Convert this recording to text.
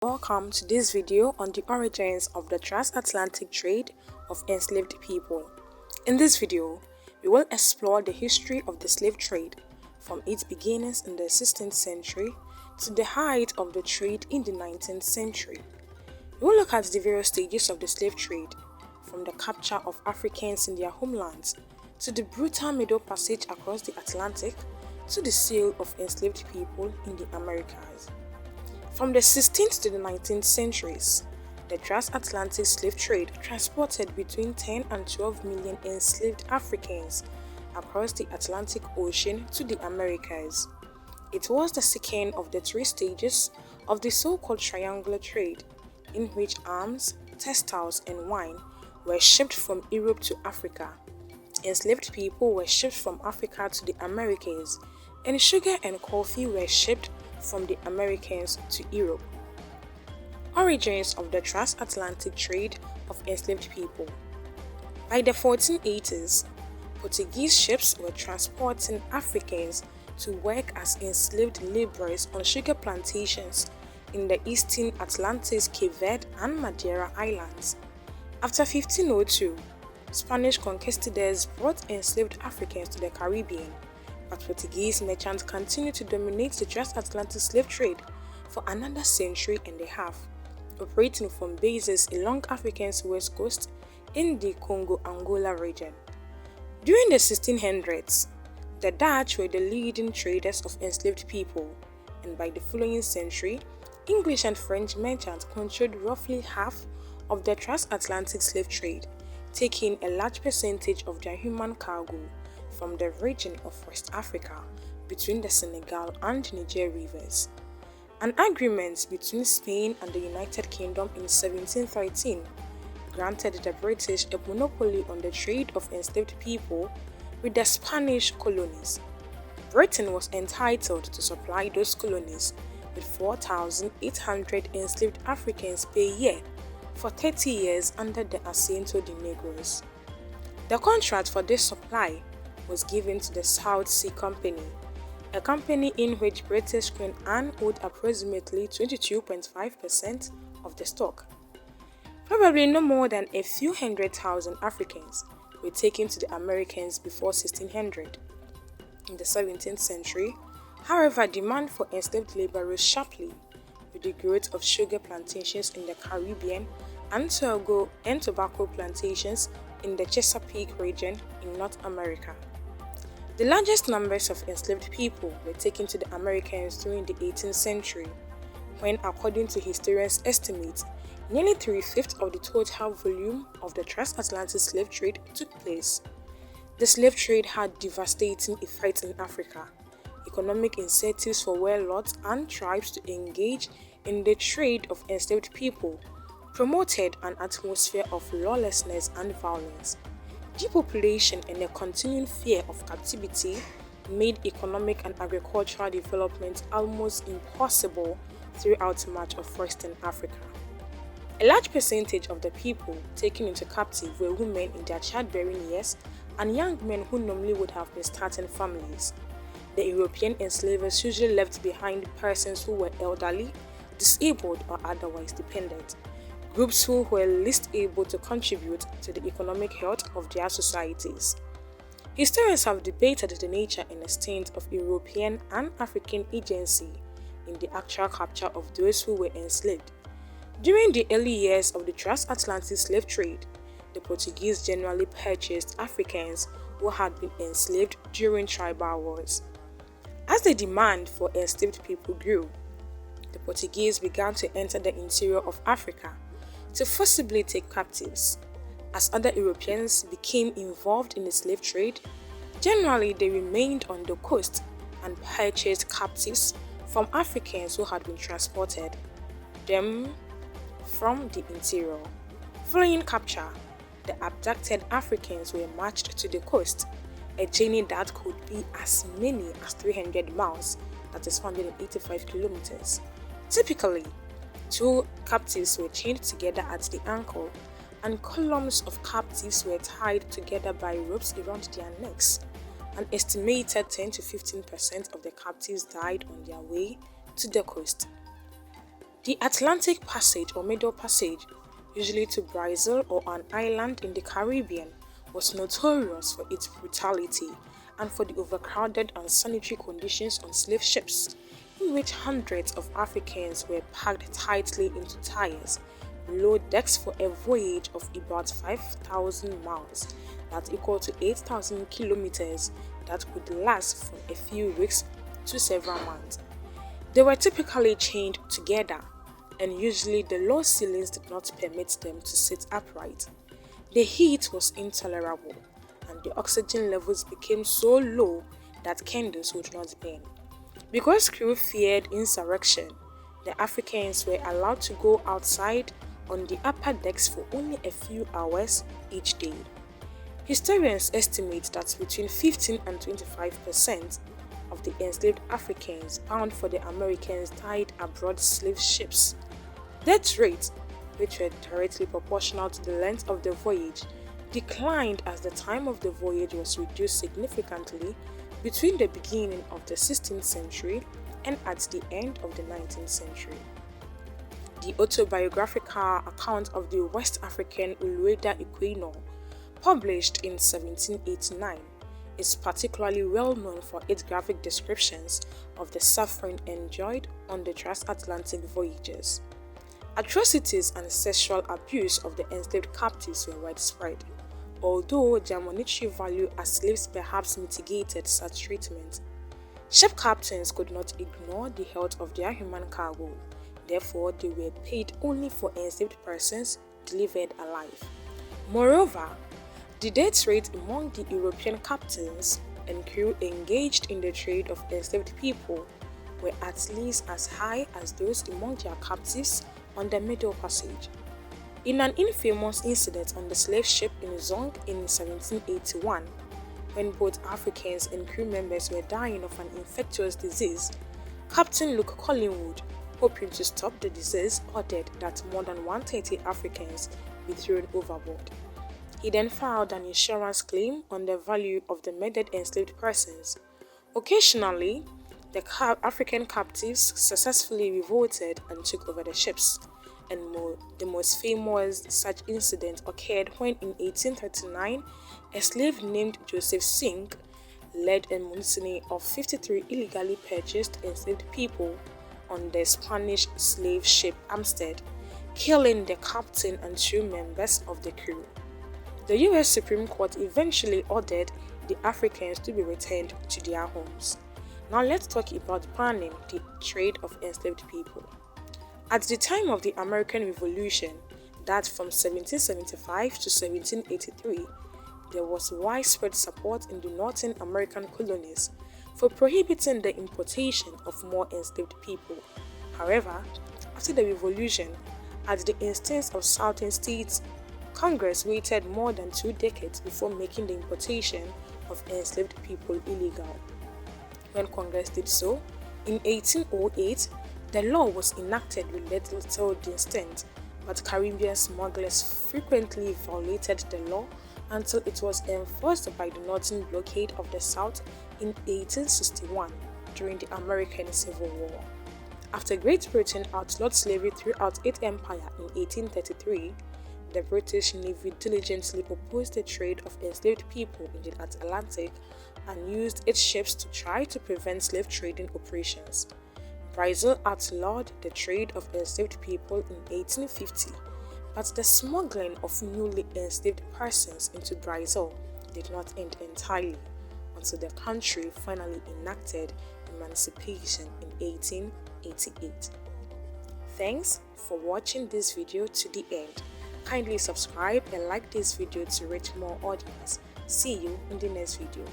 Welcome to this video on the origins of the transatlantic trade of enslaved people. In this video, we will explore the history of the slave trade from its beginnings in the 16th century to the height of the trade in the 19th century. We will look at the various stages of the slave trade, from the capture of Africans in their homelands to the brutal Middle Passage across the Atlantic to the sale of enslaved people in the Americas. From the 16th to the 19th centuries, the transatlantic slave trade transported between 10 and 12 million enslaved Africans across the Atlantic Ocean to the Americas. It was the second of the three stages of the so-called triangular trade, in which arms, textiles, and wine were shipped from Europe to Africa. Enslaved people were shipped from Africa to the Americas, and sugar and coffee were shipped from the Americans to Europe. Origins of the transatlantic trade of enslaved people. By the 1480s, Portuguese ships were transporting Africans to work as enslaved laborers on sugar plantations in the eastern Atlantis, Cape Verde, and Madeira Islands. After 1502, Spanish conquistadors brought enslaved Africans to the Caribbean, but Portuguese merchants continued to dominate the transatlantic slave trade for another century and a half, operating from bases along Africa's west coast in the Congo-Angola region. During the 1600s, the Dutch were the leading traders of enslaved people, and by the following century, English and French merchants controlled roughly half of the transatlantic slave trade, taking a large percentage of their human cargo from the region of West Africa between the Senegal and Niger rivers. An agreement between Spain and the United Kingdom in 1713 granted the British a monopoly on the trade of enslaved people with the Spanish colonies. Britain was entitled to supply those colonies with 4,800 enslaved Africans per year for 30 years under the Asiento de Negros. The contract for this supply was given to the South Sea Company, a company in which British Queen Anne owned approximately 22.5% of the stock. Probably no more than a few 100,000 Africans were taken to the Americans before 1600. In the 17th century, however, demand for enslaved labor rose sharply with the growth of sugar plantations in the Caribbean and tobacco plantations in the Chesapeake region in North America. The largest numbers of enslaved people were taken to the Americans during the 18th century, when, according to historians' estimates, nearly 3/5 of the total volume of the transatlantic slave trade took place. The slave trade had devastating effects in Africa. Economic incentives for warlords and tribes to engage in the trade of enslaved people promoted an atmosphere of lawlessness and violence. Depopulation and a continuing fear of captivity made economic and agricultural development almost impossible throughout much of Western Africa. A large percentage of the people taken into captive were women in their childbearing years and young men who normally would have been starting families. The European enslavers usually left behind persons who were elderly, disabled, or otherwise dependent, groups who were least able to contribute to the economic health of their societies. Historians have debated the nature and extent of European and African agency in the actual capture of those who were enslaved. During the early years of the transatlantic slave trade, the Portuguese generally purchased Africans who had been enslaved during tribal wars. As the demand for enslaved people grew, the Portuguese began to enter the interior of Africa to forcibly take captives. As other Europeans became involved in the slave trade, generally they remained on the coast and purchased captives from Africans who had been transported them from the interior. Following capture, the abducted Africans were marched to the coast, a journey that could be as many as 300 miles, that is 185 kilometers. Typically, two captives were chained together at the ankle, and columns of captives were tied together by ropes around their necks. An estimated 10 to 15% of the captives died on their way to the coast. The Atlantic Passage or Middle Passage, usually to Brazil or an island in the Caribbean, was notorious for its brutality and for the overcrowded and unsanitary conditions on slave ships, in which hundreds of Africans were packed tightly into tires below decks for a voyage of about 5,000 miles, that's equal to 8,000 kilometers, that could last from a few weeks to several months. They were typically chained together, and usually the low ceilings did not permit them to sit upright. The heat was intolerable, and the oxygen levels became so low that candles would not burn. Because crew feared insurrection, the Africans were allowed to go outside on the upper decks for only a few hours each day. Historians estimate that between 15 and 25% of the enslaved Africans bound for the Americans died aboard slave ships. Death rates, which were directly proportional to the length of the voyage, declined as the time of the voyage was reduced significantly between the beginning of the 16th century and at the end of the 19th century. The autobiographical account of the West African Uluweda Ikweno, published in 1789, is particularly well known for its graphic descriptions of the suffering enjoyed on the transatlantic voyages. Atrocities and sexual abuse of the enslaved captives were widespread, although their monetary value as slaves perhaps mitigated such treatment. Ship captains could not ignore the health of their human cargo, therefore they were paid only for enslaved persons delivered alive. Moreover, the death rate among the European captains and crew engaged in the trade of enslaved people were at least as high as those among their captives on the Middle Passage. In an infamous incident on the slave ship in Zong in 1781, when both Africans and crew members were dying of an infectious disease, Captain Luke Collingwood, hoping to stop the disease, ordered that more than 130 Africans be thrown overboard. He then filed an insurance claim on the value of the murdered enslaved persons. Occasionally, the African captives successfully revolted and took over the ships, and the most famous such incident occurred when in 1839 a slave named Joseph Singh led a mutiny of 53 illegally purchased enslaved people on the Spanish slave ship Amstead, killing the captain and 2 members of the crew. The US Supreme Court eventually ordered the Africans to be returned to their homes. Now let's talk about banning the trade of enslaved people. At the time of the American Revolution, that from 1775 to 1783, there was widespread support in the Northern American colonies for prohibiting the importation of more enslaved people. However, after the Revolution, at the instance of Southern states, Congress waited more than 2 decades before making the importation of enslaved people illegal. When Congress did so, in 1808, the law was enacted with little dissent, but Caribbean smugglers frequently violated the law until it was enforced by the Northern blockade of the South in 1861 during the American Civil War. After Great Britain outlawed slavery throughout its empire in 1833, the British Navy diligently opposed the trade of enslaved people in the Atlantic and used its ships to try to prevent slave trading operations. Brazil outlawed the trade of enslaved people in 1850, but the smuggling of newly enslaved persons into Brazil did not end entirely until the country finally enacted emancipation in 1888. Thanks for watching this video to the end. Kindly subscribe and like this video to reach more audience. See you in the next video.